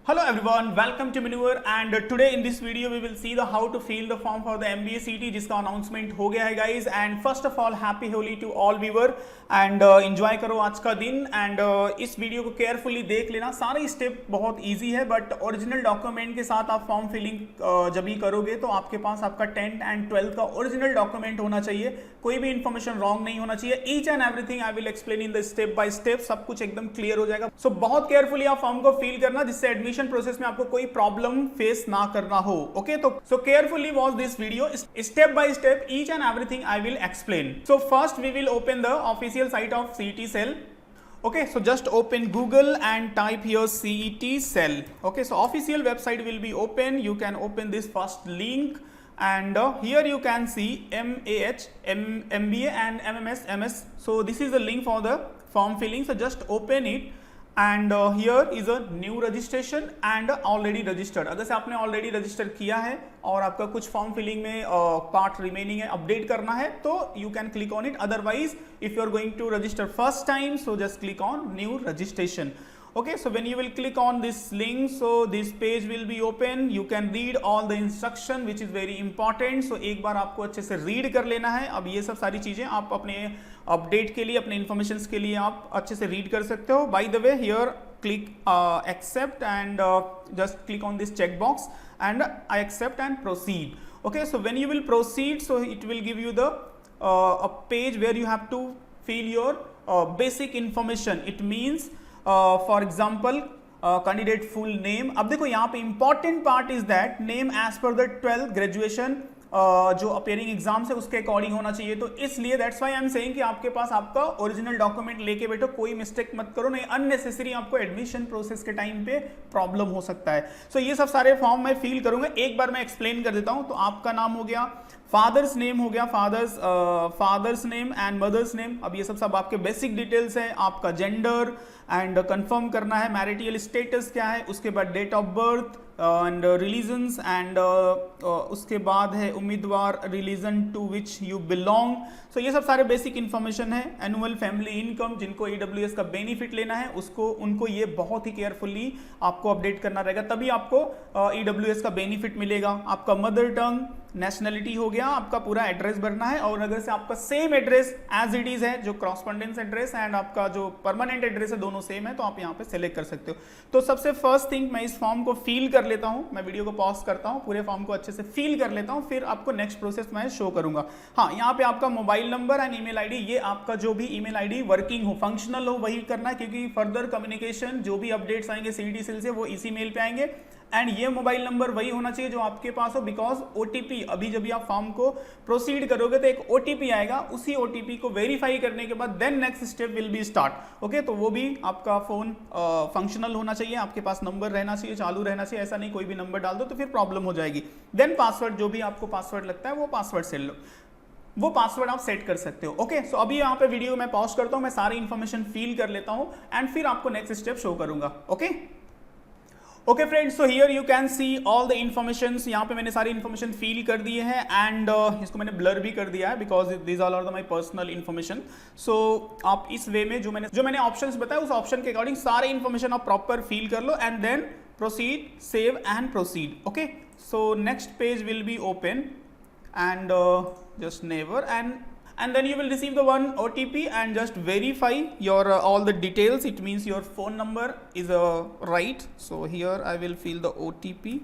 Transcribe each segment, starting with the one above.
Hello everyone, welcome to Manure and today in this video we will see the how to fill the form for the MBA CT जिसका announcement हो गया है guys and first of all happy Holi to all viewer and enjoy करो आज का दिन and इस video को carefully देख लेना। सारे स्टेप बहुत easy है but ओरिजिनल डॉक्यूमेंट के साथ आप फॉर्म फिलिंग जब ही करोगे तो आपके पास आपका 10th and 12th का ओरिजिनल डॉक्यूमेंट होना चाहिए, कोई भी इंफॉर्मेशन रॉन्ग नहीं होना चाहिए। Each and everything I will explain in the step by step, सब कुछ एकदम क्लियर हो जाएगा। सो बहुत केयरफुली आप फॉर्म को फिल करना जिससे एडमिशन प्रोसेस में आपको कोई प्रॉब्लम फेस ना करना हो। ओके, तो so carefully watch this video, step by step each and everything I will explain. So first we will open the official site of CET Cell. Okay, so just open Google and type here CET Cell. Okay, so official website will be open. You can open this first link and here you can see MAH, MBA and MMS, MS. So this is the link for the form filling. So just open it and here is a new registration and already registered. अगर से आपने already register किया है और आपका कुछ form filling में part remaining है, अपडेट करना है तो you can click on it. Otherwise if you are going to register first time so just click on new registration. Okay, so when you will click on this link, so this page will be open. You can read all the instruction which is very important. So एक बार आपको अच्छे से read कर लेना है। अब ये सब सारी चीजें आप अपने अपडेट के लिए, अपने इन्फॉर्मेशन के लिए आप अच्छे से रीड कर सकते हो। By the way here click accept and just click on this check box and I accept and proceed. Okay, so when you will proceed, so it will give you the a page where you have to fill your basic information. It means for example candidate full name. अब देखो यहाँ पे important part is that name as per the 12th graduation जो appearing exam से उसके according होना चाहिए। तो इसलिए that's why I am saying कि आपके पास आपका ओरिजिनल डॉक्यूमेंट लेके बैठो, कोई मिस्टेक मत करो, नहीं अननेसेसरी आपको एडमिशन प्रोसेस के टाइम पे प्रॉब्लम हो सकता है। सो ये सब सारे फॉर्म मैं फिल करूंगा, एक बार मैं एक्सप्लेन कर देता हूं। तो आपका नाम हो गया, फादर्स नेम हो गया, father's name and mother's name. अब ये सब आपके बेसिक डिटेल्स है। आपका जेंडर एंड कंफर्म करना है, मैरिटल स्टेटस क्या है, उसके बाद date of birth and religions and उसके बाद है उम्मीदवार religion to which you belong. So ये सब सारे बेसिक इन्फॉर्मेशन है। एनुअल फैमिली इनकम, जिनको EWS का बेनिफिट लेना है उसको उनको ये बहुत ही केयरफुली आपको अपडेट करना रहेगा, तभी आपको EWS का बेनिफिट मिलेगा। आपका मदर टंग, नेशनलिटी हो गया, आपका पूरा एड्रेस भरना है और अगर से आपका same address as it is है, जो क्रॉसपोंडेंस एड्रेस एंड आपका जो परमानेंट एड्रेस है दोनों सेम है, तो आप यहाँ पे सेलेक्ट कर सकते हो। तो सबसे फर्स्ट थिंग मैं इस फॉर्म को फिल कर लेता हूँ, मैं वीडियो को पॉज करता हूँ, पूरे फॉर्म को अच्छे से फिल कर लेता हूँ, फिर आपको नेक्स्ट प्रोसेस मैं शो करूंगा। हाँ, यहाँ पे आपका mobile number and email ID, ये आपका जो भी ईमेल आईडी वर्किंग हो, फंक्शनल हो, वही करना है क्योंकि फर्दर कम्युनिकेशन जो भी अपडेट्स आएंगे CET Cell से वो इसी मेल पे आएंगे। एंड ये मोबाइल नंबर वही होना चाहिए जो आपके पास हो, बिकॉज OTP अभी जब भी आप फॉर्म को प्रोसीड करोगे तो एक OTP आएगा, उसी OTP को वेरीफाई करने के बाद then next step will be start. Okay, तो वो भी आपका फोन फंक्शनल होना चाहिए, आपके पास नंबर रहना चाहिए, चालू रहना चाहिए, ऐसा नहीं कोई भी नंबर डाल दो तो फिर प्रॉब्लम हो जाएगी। देन पासवर्ड, जो भी आपको पासवर्ड लगता है वो पासवर्ड सेट लो, वो पासवर्ड आप सेट कर सकते हो। ओके, सो अभी यहाँ पे वीडियो मैं पॉज करता हूँ, मैं सारी इंफॉर्मेशन फिल कर लेता हूँ एंड फिर आपको नेक्स्ट स्टेप शो करूंगा। Okay friends, so here you can see all the information. यहाँ पे मैंने सारी इन्फॉर्मेशन फिल कर दी है एंड इसको मैंने ब्लर भी कर दिया है because this all are the my personal information. So आप इस वे में जो मैंने ऑप्शंस बताया उस ऑप्शन के अकॉर्डिंग सारे इन्फॉर्मेशन आप प्रॉपर फिल कर लो and then proceed, save and proceed. Okay, so next page will be open and just never and then you will receive the one OTP and just verify your all the details. It means your phone number is right. So here I will fill the OTP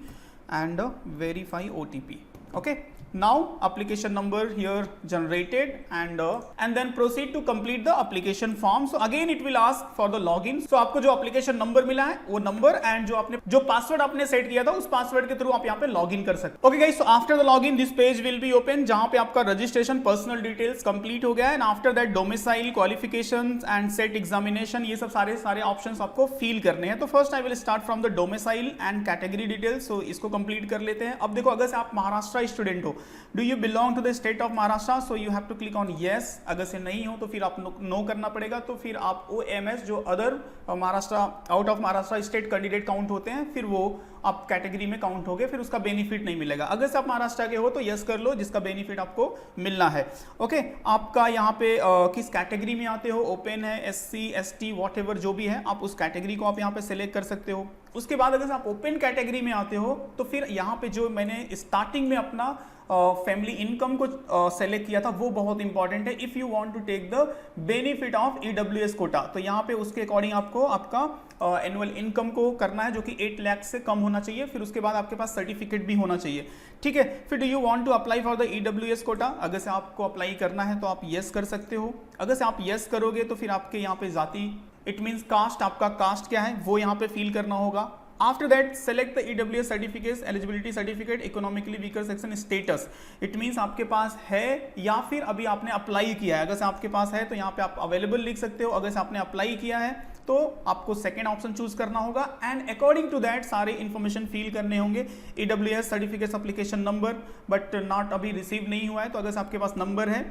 and verify OTP. Okay, now application number here generated and then proceed to complete the application form. So again it will ask for the login. So आपको जो application number मिला है वो number and जो password आपने set किया था उस पासवर्ड के थ्रू आप यहाँ पे लॉगिन कर सकते हो। Okay guys, so after the login this page will be open जहां पे आपका रजिस्ट्रेशन, पर्सनल डिटेल्स कंप्लीट हो गया है and after that domicile, qualifications and SET examination, ये सब सारे ऑप्शंस आपको फिल करने हैं। तो first I will start from the domicile and category details. So इसको कंप्लीट कर लेते हैं। अब देखो, अगर से आप महाराष्ट्र स्टूडेंट हो, do you belong to the state of Maharashtra, so you have to click on yes. अगर से नहीं हो तो फिर आप नो करना पड़ेगा, तो फिर आप OMS जो other Maharashtra, out of Maharashtra state candidate count होते हैं, फिर वो आप कैटेगरी में काउंट हो गए, फिर उसका बेनिफिट नहीं मिलेगा। अगर से आप महाराष्ट्र के हो तो यस कर लो, जिसका बेनिफिट आपको मिलना है। ओके, आपका यहाँ पे किस कैटेगरी में आते हो, ओपन है, SC ST वॉट एवर जो भी है, आप उस कैटेगरी को आप यहाँ पे सिलेक्ट कर सकते हो। उसके बाद अगर आप ओपन कैटेगरी में आते हो तो फिर यहाँ पे जो मैंने स्टार्टिंग में अपना फैमिली इनकम को सेलेक्ट किया था वो बहुत इंपॉर्टेंट है। If you want to take the benefit of EWS quota, तो यहाँ पे उसके अकॉर्डिंग आपको आपका एनुअल इनकम को करना है जो कि 8 लाख से कम होना चाहिए। फिर उसके बाद आपके पास सर्टिफिकेट भी होना चाहिए, ठीक है। फिर do you want to apply for the EWS quota, अगर से आपको अप्लाई करना है तो आप यस कर सकते हो। अगर से आप यस करोगे तो फिर आपके यहाँ पे जाति, इट मीन्स कास्ट, आपका कास्ट क्या है वो यहाँ पे फिल करना होगा। After that, select the EWS certificates, eligibility certificate, economically weaker section status. It means आपके पास है या फिर अभी आपने अप्लाई किया है। अगर से आपके पास है तो यहाँ पे आप अवेलेबल लिख सकते हो। अगर से आपने अप्लाई किया है तो आपको सेकेंड ऑप्शन चूज करना होगा एंड अकॉर्डिंग टू दैट सारे इन्फॉर्मेशन फिल करने होंगे। EWS certificate application number but not अभी रिसीव नहीं हुआ है, तो अगर से आपके पास नंबर है,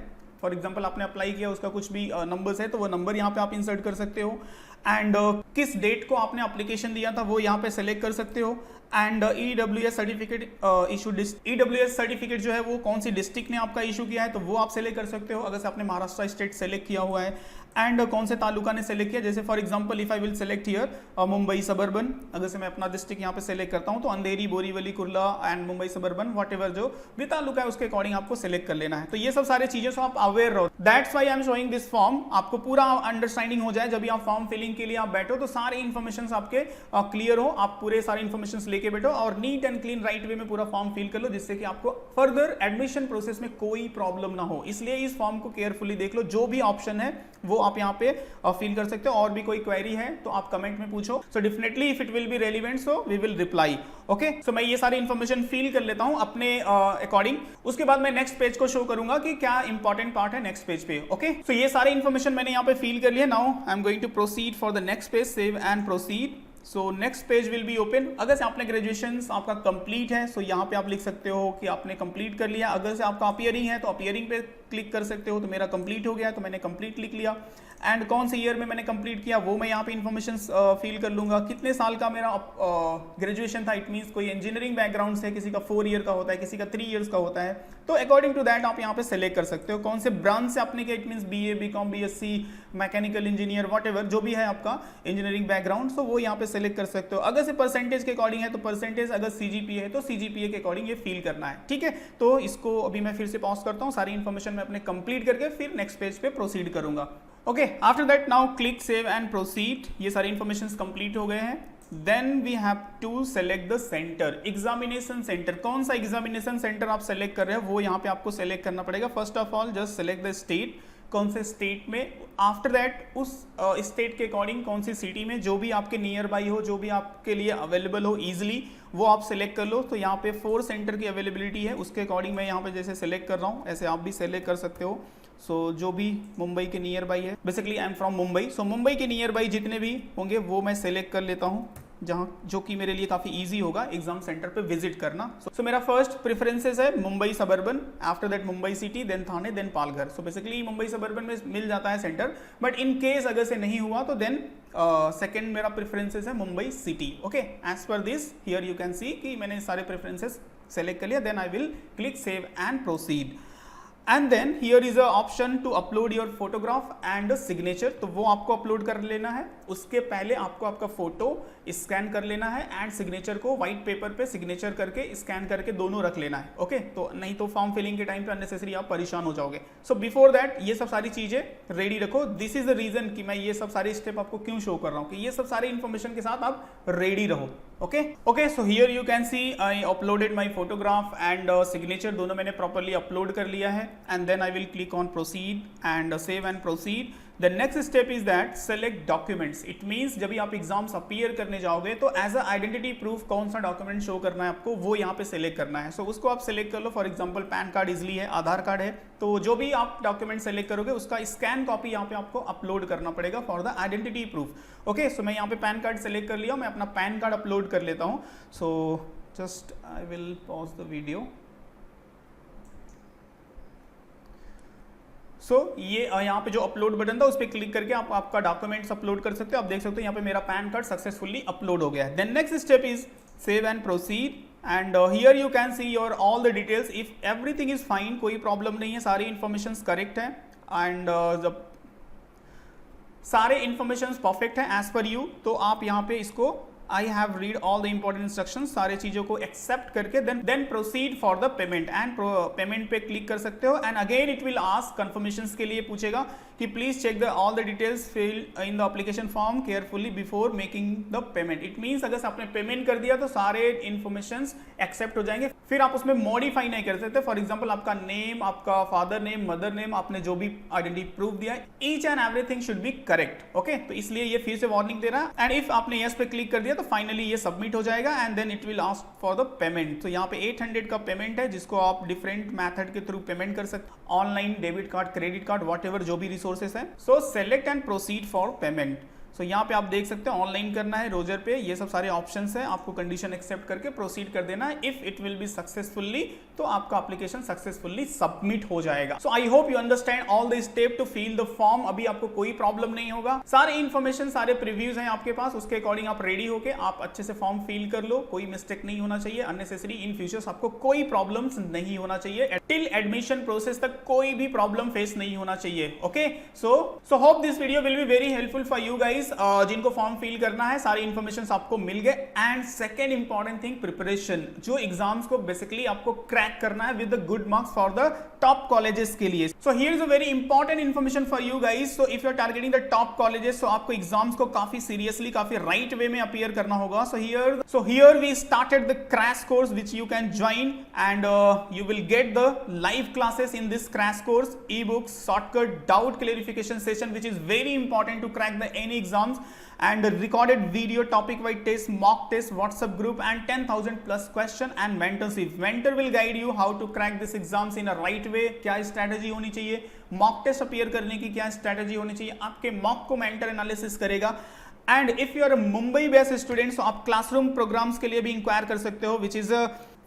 फॉर एग्जाम्पल आपने अप्लाई किया उसका कुछ भी नंबर्स है तो वो नंबर यहाँ पे आप इंसर्ट कर सकते हो। एंड किस डेट को आपने एप्लीकेशन दिया था वो यहाँ पे सेलेक्ट कर सकते हो। And EWS certificate issue, EWS certificate जो है वो कौन सी डिस्ट्रिक्ट ने आपका इशू किया है तो वो आप सेलेक्ट कर सकते हो, अगर से आपने महाराष्ट्र स्टेट सेलेक्ट किया हुआ है। एंड कौन से तालुका ने सेलेक्ट किया, जैसे for example if I will select here Mumbai suburban, अगर से मैं अपना डिस्ट्रिक्ट यहाँ पे सेलेक्ट करता हूँ तो Andheri, Borivali, Kurla and Mumbai suburban whatever जो भी तालुका है उसके अकॉर्डिंग आपको सेलेक्ट कर लेना है। तो ये सब सारी चीजें से आप अवेयर रहो। That's why I am showing this form, आपको पूरा अंडरस्टैंडिंग हो जाए। जब भी आप फॉर्म फिलिंग के लिए आप बैठो तो सारे इन्फॉर्मेशन आपके क्लियर हो, आप पूरे सारे इन्फॉर्मेशन लेके बैठो और neat and clean right way में पूरा फॉर्म फिल कर लो, जिससे कि आपको फर्दर एडमिशन प्रोसेस में कोई प्रॉब्लम ना हो। इसलिए इस फॉर्म को केयरफुली देख लो, जो भी ऑप्शन है वो आप यहाँ पे फिल कर सकते हो। और भी कोई क्वेरी है तो आप कमेंट में पूछो, so definitely if it will be relevant so we will reply. Okay, so मैं ये सारी इन्फॉर्मेशन फिल कर लेता हूं अपने अकॉर्डिंग। उसके बाद मैं नेक्स्ट पेज को शो करूंगा कि क्या इंपॉर्टेंट पार्ट है नेक्स्ट पेज पे। ओके, सो ये सारी इन्फॉर्मेशन मैंने यहाँ पे फिल कर लिया। Now I am going to proceed for the next page, save and proceed. So next page will be open. अगर से आपने ग्रेजुएशन आपका कंप्लीट है सो यहाँ पे आप लिख सकते हो कि आपने कंप्लीट कर लिया। अगर से आपका अपीयरिंग है तो अपीयरिंग पे क्लिक कर सकते हो, तो मेरा कंप्लीट हो गया तो मैंने कंप्लीट लिख लिया। एंड कौन से ईयर में मैंने कंप्लीट किया वो मैं यहाँ पे इन्फॉर्मेशन फिल कर लूंगा। कितने साल का मेरा ग्रेजुएशन था, इट मीन्स कोई इंजीनियरिंग बैकग्राउंड से, किसी का 4 ईयर का होता है, किसी का 3 ईयर्स का होता है, तो अकॉर्डिंग टू दैट आप यहाँ पे सेलेक्ट कर सकते हो कौन से ब्रांच से आपने किया। It means BA, BCom, BSc, mechanical engineer, what ever जो भी है आपका इंजीनियरिंग बैकग्राउंड, तो वो यहाँ पे सेलेक्ट कर सकते हो। अगर से परसेंटेज के अकॉर्डिंग है तो परसेंटेज, अगर CGPA है तो CGPA के अकॉर्डिंग ये फिल करना है, ठीक है। तो इसको अभी मैं फिर से पॉज करता हूँ, सारी इन्फॉर्मेशन मैं अपने कंप्लीट करके फिर नेक्स्ट पेज पे प्रोसीड करूंगा। Okay, after that now click save and proceed. ये सारी इन्फॉर्मेशन कंप्लीट हो गए हैं। Then we have to select the centre, examination centre. कौन सा एग्जामिनेशन सेंटर आप सेलेक्ट कर रहे हो वो यहाँ पे आपको सेलेक्ट करना पड़ेगा। First of all just select the state, कौन से स्टेट में। आफ्टर दैट उस स्टेट के अकॉर्डिंग कौन सी सिटी में, जो भी आपके नियर बाई हो, जो भी आपके लिए अवेलेबल हो इजिली, वो आप सेलेक्ट कर लो। तो यहाँ पे 4 सेंटर की अवेलेबिलिटी है, उसके अकॉर्डिंग मैं यहाँ पे जैसे सेलेक्ट कर रहा हूँ ऐसे आप भी सेलेक्ट कर सकते हो। सो जो भी मुंबई के नियर बाई है, basically I am from Mumbai, so Mumbai के नियर बाई जितने भी होंगे वो मैं सेलेक्ट कर लेता हूँ, जहाँ जो कि मेरे लिए काफ़ी इजी होगा एग्जाम सेंटर पे विजिट करना। सो मेरा फर्स्ट प्रेफरेंसेस है Mumbai suburban, after that Mumbai city, then Thane, then Palghar. So basically Mumbai suburban में मिल जाता है सेंटर, बट इन केस अगर से नहीं हुआ तो देन सेकेंड मेरा प्रेफरेंसेस है Mumbai city. Okay, as per this here you can see कि मैंने सारे प्रेफरेंसेस सेलेक्ट कर लिया। Then I will click save and proceed. And then here is a option to upload your photograph and signature, तो वो आपको upload कर लेना है। उसके पहले आपको आपका फोटो स्कैन कर लेना है एंड सिग्नेचर को व्हाइट पेपर पे सिग्नेचर करके स्कैन करके दोनों रख लेना है। ओके, तो नहीं तो फॉर्म फिलिंग के टाइम पे अननेसेसरी आप परेशान हो जाओगे। सो बिफोर दैट ये सब सारी चीजें रेडी रखो। दिस इज द रीजन कि मैं ये सब सारे स्टेप आपको क्यों शो कर रहा हूँ, कि ये सब सारी इन्फॉर्मेशन के साथ आप रेडी रहो। Okay, so here you can see I uploaded my photograph and signature, दोनों मैंने प्रॉपरली अपलोड कर लिया है। And then I will click on proceed and save and proceed. The next step is that select documents. It means जब भी आप exams appear करने जाओगे तो एज अ आइडेंटिटी प्रूफ कौन सा डॉक्यूमेंट शो करना है आपको, वो यहाँ पे सेलेक्ट करना है। सो उसको आप सेलेक्ट कर लो। For example PAN card easily है, आधार कार्ड है, तो जो भी आप डॉक्यूमेंट सेलेक्ट करोगे उसका स्कैन कॉपी यहाँ पे आपको अपलोड करना पड़ेगा for the identity proof. Okay, so मैं यहाँ पे पैन कार्ड सेलेक्ट कर लिया, मैं अपना पैन कार्ड अपलोड कर लेता हूँ। So just I will pause the video. ये यहाँ पे जो अपलोड बटन था उस पर क्लिक करके आप आपका डॉक्यूमेंट्स अपलोड कर सकते हो। आप देख सकते हो यहाँ पे मेरा पैन कार्ड सक्सेसफुली अपलोड हो गया है। Then next step is save and proceed and here you can see your all the details. If everything is fine, कोई प्रॉब्लम नहीं है, सारी इन्फॉर्मेशन करेक्ट है एंड जब सारे इन्फॉर्मेशन परफेक्ट है एज पर यू, तो आप यहाँ पे इसको I have read all the important instructions, सारे चीजों को एक्सेप्ट करके then proceed for the payment, and payment पे क्लिक कर सकते हो। And again it will ask confirmations के लिए पूछेगा कि please check the all the details fill in the application form carefully before making the payment. It means अगर आपने पेमेंट कर दिया तो सारे इन्फॉर्मेशंस एक्सेप्ट हो जाएंगे, फिर आप उसमें मॉडिफाई नहीं कर सकते। फॉर एग्जांपल आपका नेम, आपका फादर नेम, मदर नेम, आपने जो भी आइडेंटिटी प्रूफ दिया है, each and everything should be correct. Okay, तो इसलिए ये फिर से वार्निंग दे रहा है। एंड इफ आपने यस पे क्लिक कर दिया तो फाइनली ये सबमिट हो जाएगा and then it will ask for the payment. तो यहाँ पे 800 का पेमेंट है जिसको आप डिफरेंट मेथड के थ्रू पेमेंट कर सकते, online, debit card, credit card, whatever जो भी रिसोर्सेस है। So select and proceed for payment. So यहाँ पे आप देख सकते हैं ऑनलाइन करना है रोजर पे, ये सब सारे ऑप्शंस हैं, आपको कंडीशन एक्सेप्ट करके प्रोसीड कर देना है। If it will be successfully तो आपका एप्लीकेशन सक्सेसफुली सबमिट हो जाएगा। So I hope you understand all the step to fill the form. अभी आपको कोई प्रॉब्लम नहीं होगा, सारे इन्फॉर्मेशन, सारे प्रीव्यूज हैं आपके पास, उसके अकॉर्डिंग आप रेडी होके आप अच्छे से फॉर्म फिल कर लो। कोई मिस्टेक नहीं होना चाहिए, अननेसेसरी इन फ्यूचर्स आपको कोई प्रॉब्लम्स नहीं होना चाहिए, टिल एडमिशन प्रोसेस तक कोई भी प्रॉब्लम फेस नहीं होना चाहिए। Okay, so hope this video will be very helpful for you guys. जिनको फॉर्म फिल करना है सारी इंफॉर्मेशन आपको मिल गए। And second important thing, preparation, जो एग्जाम्स को बेसिकली आपको क्रैक करना है with the good marks for the top colleges के लिए। So here is a very important information for you guys. So if you are targeting the top colleges, तो आपको exams को काफी सीरियसली, काफी राइट वे में अपीयर करना होगा। So here we started the crash course which you can join and you will get the live classes in this crash course, ebooks, shortcut, doubt clarification session which is very important to crack the any exams, and recorded video, topic wise test, mock test, WhatsApp group, and 10,000 plus question and mentorship. Mentor will guide you how to crack this exams in a right way, क्या strategy होनी चाहिए, mock test appear करने की क्या strategy होनी चाहिए, आपके mock को mentor analysis करेगा। And if you are Mumbai based students तो आप क्लासरूम प्रोग्राम्स के लिए भी इंक्वायर कर सकते हो, which is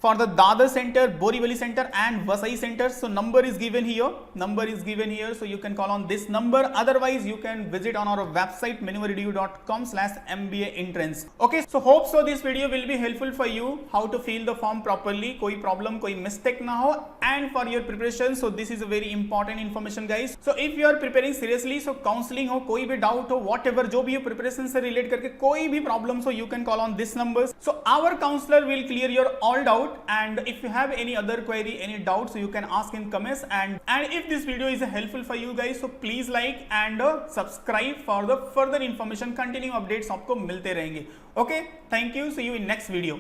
for the Dadar center, Borivali center and Vasai center. So number is given here, so you can call on this number. Otherwise you can visit on our website manuaredu.com/MBA entrance. Okay, so hope so this video will be helpful for you how to fill the form properly, कोई problem, कोई mistake ना हो, and for your preparation. So this is a very important information guys. So if you are preparing seriously, so counseling हो, कोई भी doubt हो, whatever जो भी हो preparation से relate करके कोई भी problem हो, you can call on this numbers. So our counselor will clear your all doubt. And if you have any other query, any doubts, so you can ask in comments. And if this video is helpful for you guys, so please like and subscribe for the further information. Continue updates आपको मिलते रहेंगे. Okay, thank you. See you in next video.